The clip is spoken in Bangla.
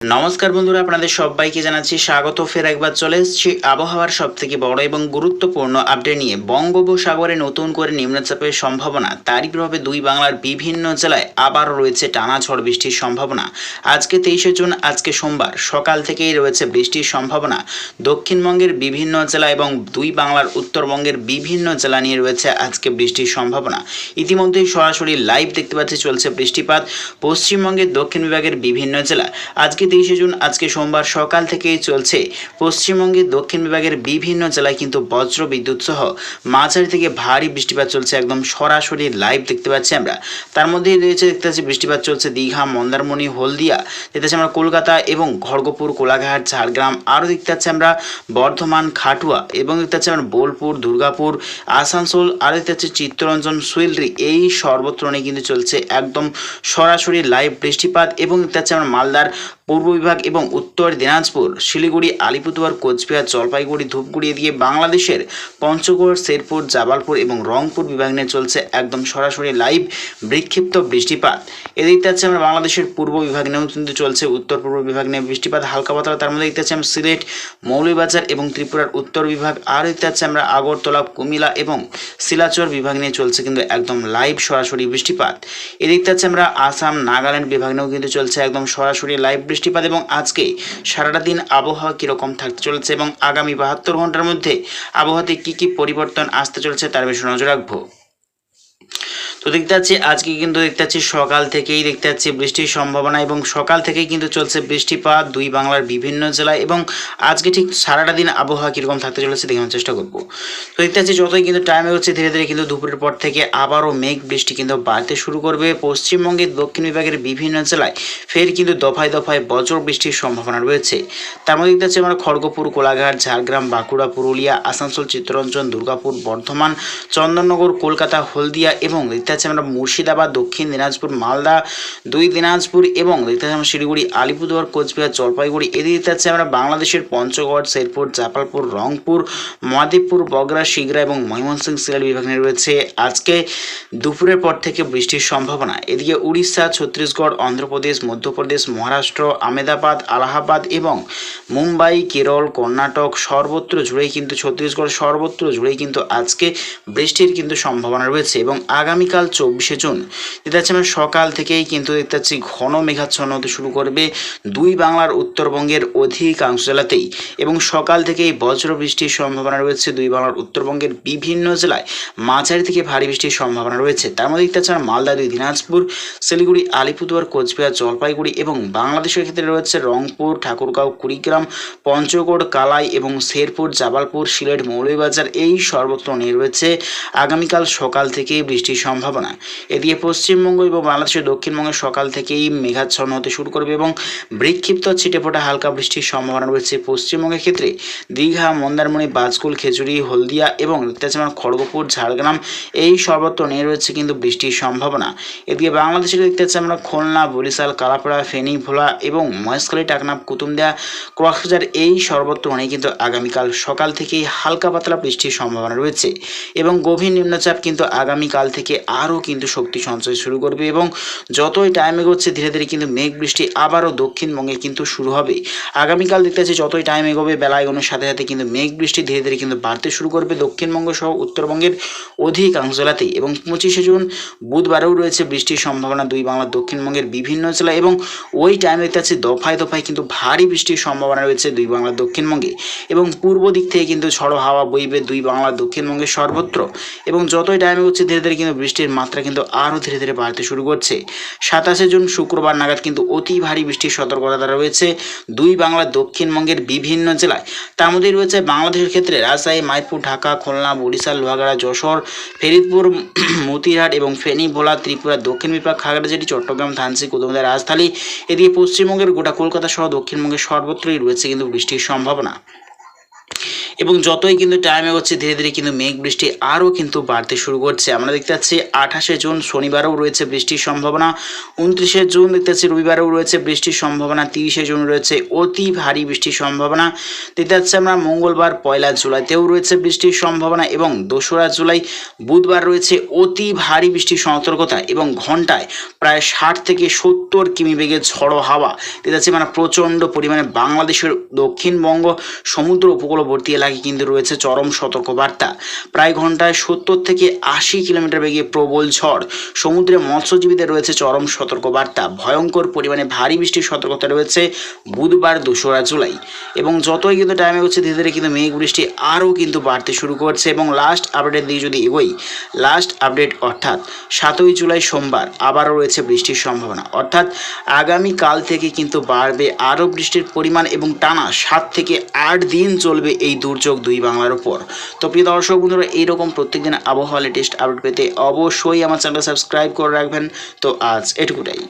নমস্কার বন্ধুরা, আপনাদের সবাইকে জানাচ্ছি স্বাগত। ফের একবার চলে এসেছি আবহাওয়ার সব থেকে বড় এবং গুরুত্বপূর্ণ আপডেট নিয়ে। বঙ্গোপসাগরে নতুন করে নিম্নচাপের সম্ভাবনা, তারই প্রভাবে দুই বাংলার বিভিন্ন জেলায় আবারও রয়েছে টানা ঝড় বৃষ্টির সম্ভাবনা। আজকে 23শে জুন, আজকে সোমবার সকাল থেকেই রয়েছে বৃষ্টির সম্ভাবনা। দক্ষিণবঙ্গের বিভিন্ন জেলা এবং দুই বাংলার উত্তরবঙ্গের বিভিন্ন জেলা নিয়ে রয়েছে আজকে বৃষ্টির সম্ভাবনা। ইতিমধ্যেই সরাসরি লাইভ দেখতে পাচ্ছি চলছে বৃষ্টিপাত পশ্চিমবঙ্গের দক্ষিণ বিভাগের বিভিন্ন জেলা। আজকে 23শে জুন, আজকে সোমবার সকাল থেকেই চলছে পশ্চিমবঙ্গের দক্ষিণ বিভাগের বিভিন্ন জেলায় কিন্তু বজ্র বিদ্যুৎ সহ মাঝারি থেকে ভারী বৃষ্টিপাত চলছে, একদম সরাসরি লাইভ দেখতে পাচ্ছি আমরা। তার মধ্যেই রয়েছে দেখতে পাচ্ছি বৃষ্টিপাত চলছে দীঘা, মন্দারমণি, হলদিয়া, দেখতে পাচ্ছি আমরা কলকাতা এবং খড়গপুর, কোলাঘাট, ঝাড়গ্রাম, আরও দেখতে পাচ্ছি আমরা বর্ধমান, খাটুয়া এবং দেখতে পাচ্ছি আমরা বোলপুর, দুর্গাপুর, আসানসোল, আরও দেখতে পাচ্ছি চিত্তরঞ্জন, সুইলরি, এই সর্বত্র নিয়ে কিন্তু চলছে একদম সরাসরি লাইভ বৃষ্টিপাত। এবং দেখতে পাচ্ছি আমরা মালদার পূর্ব বিভাগ এবং উত্তর দিনাজপুর, শিলিগুড়ি, আলিপুরদুয়ার, কোচবিহার, জলপাইগুড়ি, ধূপগুড়ি দিয়ে বাংলাদেশের পঞ্চগড়, শেরপুর, জাবালপুর এবং রংপুর বিভাগ নিয়ে চলছে একদম সরাসরি লাইভ বিক্ষিপ্ত বৃষ্টিপাত। এদিকে আছে আমরা বাংলাদেশের পূর্ব বিভাগ নিয়েও কিন্তু চলছে, উত্তর পূর্ব বিভাগ নিয়ে বৃষ্টিপাত হালকা পাতলা। তার মধ্যে দেখতে পাচ্ছি আমরা সিলেট, মৌলভীবাজার এবং ত্রিপুরার উত্তর বিভাগ, আর দেখতে পাচ্ছি আমরা আগরতলা, কুমিল্লা এবং শিলাচর বিভাগ নিয়ে চলছে কিন্তু একদম লাইভ সরাসরি বৃষ্টিপাত। এদিকে আছে আমরা আসাম, নাগাল্যান্ড বিভাগ নিয়েও কিন্তু চলছে একদম সরাসরি লাইভ বৃষ্টিপাত। এবং আজকে সারাটা দিন আবহাওয়া কীরকম থাকতে চলেছে এবং আগামী 72 ঘন্টার মধ্যে আবহাওয়াতে কী পরিবর্তন আসতে চলেছে তার বিষয়ে নজর রাখবো। তো দেখতে পাচ্ছি আজকে কিন্তু দেখতে পাচ্ছি সকাল থেকেই দেখতে পাচ্ছি বৃষ্টির সম্ভাবনা এবং সকাল থেকেই কিন্তু চলছে বৃষ্টিপাত দুই বাংলার বিভিন্ন জেলায়। এবং আজকে ঠিক সারাটা দিন আবহাওয়া কীরকম থাকতে চলেছে দেখানোর চেষ্টা করবো। তো দেখতে পাচ্ছি যতই কিন্তু টাইম এগোচ্ছে ধীরে ধীরে কিন্তু দুপুরের পর থেকে আবারও মেঘ বৃষ্টি কিন্তু বাড়তে শুরু করবে। পশ্চিমবঙ্গের দক্ষিণ বিভাগের বিভিন্ন জেলায় ফের কিন্তু দফায় দফায় বজ্র বৃষ্টির সম্ভাবনা রয়েছে। তার মধ্যে দেখতে পাচ্ছি আমরা খড়গপুর, কোলাঘাট, ঝাড়গ্রাম, বাঁকুড়া, পুরুলিয়া, আসানসোল, চিত্তরঞ্জন, দুর্গাপুর, বর্ধমান, চন্দননগর, কলকাতা, হলদিয়া এবং দেখতে পাচ্ছি আমরা মুর্শিদাবাদ, দক্ষিণ দিনাজপুর, মালদা, দুই দিনাজপুর এবং দেখতে পাচ্ছি আমরা শিলিগুড়ি, আলিপুরদুয়ার, কোচবিহার, জলপাইগুড়ি। এদিকে দেখতে পাচ্ছি আমরা বাংলাদেশের পঞ্চগড়, শেরপুর, জাপালপুর, রংপুর, মহাদেবপুর, বগরা, শিগরা এবং ময়মনসিংহ, সিলেট বিভাগ নিয়ে রয়েছে আজকে দুপুরের পর থেকে বৃষ্টির সম্ভাবনা। এদিকে উড়িষ্যা, ছত্তিশগড়, অন্ধ্রপ্রদেশ, মধ্যপ্রদেশ, মহারাষ্ট্র, আহমেদাবাদ, আলাহাবাদ এবং মুম্বাই, কেরল, কর্ণাটক সর্বত্র জুড়েই কিন্তু, ছত্তিশগড় সর্বত্র জুড়েই কিন্তু আজকে বৃষ্টির কিন্তু সম্ভাবনা রয়েছে। এবং আগামীকাল 24শে জুন দেখতে পাচ্ছি আমরা সকাল থেকেই কিন্তু দেখতে পাচ্ছি ঘন মেঘাচ্ছন্ন হতে শুরু করবে দুই বাংলার উত্তরবঙ্গের অধিকাংশ জেলাতেই। এবং সকাল থেকেই বজ্র বৃষ্টির সম্ভাবনা রয়েছে দুই বাংলার উত্তরবঙ্গের বিভিন্ন জেলায়, মাঝারি থেকে ভারী বৃষ্টির সম্ভাবনা রয়েছে। তার মধ্যে দেখতে পাচ্ছি আমরা মালদা, দুই দিনাজপুর, শিলিগুড়ি, আলিপুরদুয়ার, কোচবিহার, জলপাইগুড়ি এবং বাংলাদেশের ক্ষেত্রে রয়েছে রংপুর, ঠাকুরগাঁও, কুড়িগ্রাম, পঞ্চগড়, কালাই এবং শেরপুর, জাবালপুর, সিলেট, মৌলভীবাজার, এই সর্বত্র নিয়ে রয়েছে আগামীকাল সকাল থেকেই বৃষ্টির সম্ভাবনা। এদিকে পশ্চিমবঙ্গ এবং বাংলাদেশের দক্ষিণবঙ্গের সকাল থেকেই মেঘাচ্ছন্ন হতে শুরু করবে এবং বিক্ষিপ্ত ছিটেফোঁটা হালকা বৃষ্টির সম্ভাবনা রয়েছে। পশ্চিমবঙ্গের ক্ষেত্রে দীঘা, মন্দারমণি, বাজকুল, খেজুরি, হলদিয়া এবং দেখতে পাচ্ছি আমরা খড়গপুর, ঝাড়গ্রাম, এই সর্বত্র নিয়ে রয়েছে কিন্তু বৃষ্টির সম্ভাবনা। এদিকে বাংলাদেশের দেখতে পাচ্ছি আমরা খুলনা, বরিশাল, কালাপাড়া, ফেনী, ভোলা এবং মহেশখালী, টাকনাফ, কুতুবদিয়া, কক্সবাজার, এই সর্বত্র নিয়ে কিন্তু আগামীকাল সকাল থেকেই হালকা পাতলা বৃষ্টির সম্ভাবনা রয়েছে। এবং গভীর নিম্নচাপ কিন্তু আগামীকাল থেকে আরও কিন্তু শক্তি সঞ্চয় শুরু করবে এবং যতই টাইম এগোচ্ছে ধীরে ধীরে কিন্তু মেঘ বৃষ্টি আবারও দক্ষিণবঙ্গে কিন্তু শুরু হবে। আগামীকাল দেখতে পাচ্ছি যতই টাইম এগোবে বেলা এগোনোর সাথে সাথে কিন্তু মেঘ বৃষ্টি ধীরে ধীরে কিন্তু বাড়তে শুরু করবে দক্ষিণবঙ্গ সহ উত্তরবঙ্গের অধিকাংশ জেলাতেই। এবং 25শে জুন বুধবারেও রয়েছে বৃষ্টির সম্ভাবনা দুই বাংলার দক্ষিণবঙ্গের বিভিন্ন জেলা। এবং ওই টাইমে দেখতে পাচ্ছি দফায় দফায় কিন্তু ভারী বৃষ্টির সম্ভাবনা রয়েছে দুই বাংলার দক্ষিণবঙ্গে। এবং পূর্ব দিক থেকে কিন্তু ঝড়ো হাওয়া বইবে দুই বাংলার দক্ষিণবঙ্গের সর্বত্র। এবং যতই টাইম এগোচ্ছে ধীরে ধীরে কিন্তু বৃষ্টির মাত্রা কিন্তু আরও ধীরে ধীরে বাড়তে শুরু করছে। 27শে জুন শুক্রবার নাগাদ কিন্তু অতি ভারী বৃষ্টির সতর্কতা রয়েছে দুই বাংলার দক্ষিণবঙ্গের বিভিন্ন জেলায়। তার মধ্যেই রয়েছে বাংলাদেশের ক্ষেত্রে রাজশাহী, মাইপুর, ঢাকা, খুলনা, বরিশাল, লোহাগাড়া, যশোর, ফরিদপুর, মতিরহাট এবং ফেনী, ভোলা, ত্রিপুরা, দক্ষিণ বিভাগ, খাগড়াছড়ি, চট্টগ্রাম, ধানসি, কুতুবদিয়া, রাজধানী। এদিকে পশ্চিমবঙ্গের গোটা কলকাতা সহ দক্ষিণবঙ্গের সর্বত্রই রয়েছে কিন্তু বৃষ্টির সম্ভাবনা। এবং যতই কিন্তু টাইম এগোচ্ছে ধীরে ধীরে কিন্তু মেঘ বৃষ্টি আরও কিন্তু বাড়তে শুরু করছে। আমরা দেখতে পাচ্ছি 28শে জুন শনিবারেও রয়েছে বৃষ্টির সম্ভাবনা, 29শে জুন দেখতে পাচ্ছি রবিবারেও রয়েছে বৃষ্টির সম্ভাবনা, 30শে জুন রয়েছে অতি ভারী বৃষ্টির সম্ভাবনা। দেখতে পাচ্ছি আমরা মঙ্গলবার 1 জুলাইতেও রয়েছে বৃষ্টির সম্ভাবনা এবং 2রা জুলাই বুধবার রয়েছে অতি ভারী বৃষ্টির সতর্কতা এবং ঘন্টায় প্রায় 60 থেকে 70 কিমি বেগে ঝড়ো হাওয়া। দেখতে পাচ্ছি মানে প্রচণ্ড পরিমাণে বাংলাদেশের দক্ষিণবঙ্গ সমুদ্র উপকূলবর্তী এলাকায় কিন্তু রয়েছে চরম সতর্কবার্তা। প্রায় ঘন্টায় 70 থেকে 80 কিলোমিটার বেগে প্রবল ঝড়। সমুদ্রে মৎস্যজীবীদের রয়েছে চরম সতর্কবার্তা। ভয়ঙ্কর পরিমাণে ভারী বৃষ্টির সতর্কতা রয়েছে বুধবার 2রা জুলাই। এবং যতই কিন্তু টাইম এগোচ্ছে ধীরে ধীরে কিন্তু মেঘ বৃষ্টি আরও কিন্তু বাড়তে শুরু করছে। এবং লাস্ট আপডেটের দিকে যদি এগোই, লাস্ট আপডেট অর্থাৎ 7ই জুলাই সোমবার আবারও রয়েছে বৃষ্টির সম্ভাবনা, অর্থাৎ আগামীকাল থেকে কিন্তু বাড়বে আরও বৃষ্টির পরিমাণ এবং টানা 7 থেকে 8 দিন চলবে এই দুর্যোগ দুই বাংলার উপর। তো প্রিয় দর্শক বন্ধুরা, এইরকম প্রত্যেকদিন আবহাওয়া লেটেস্ট আপডেট পেতে অবশ্যই আমার চ্যানেল সাবস্ক্রাইব করে রাখবেন। তো আজ এটুকুটাই।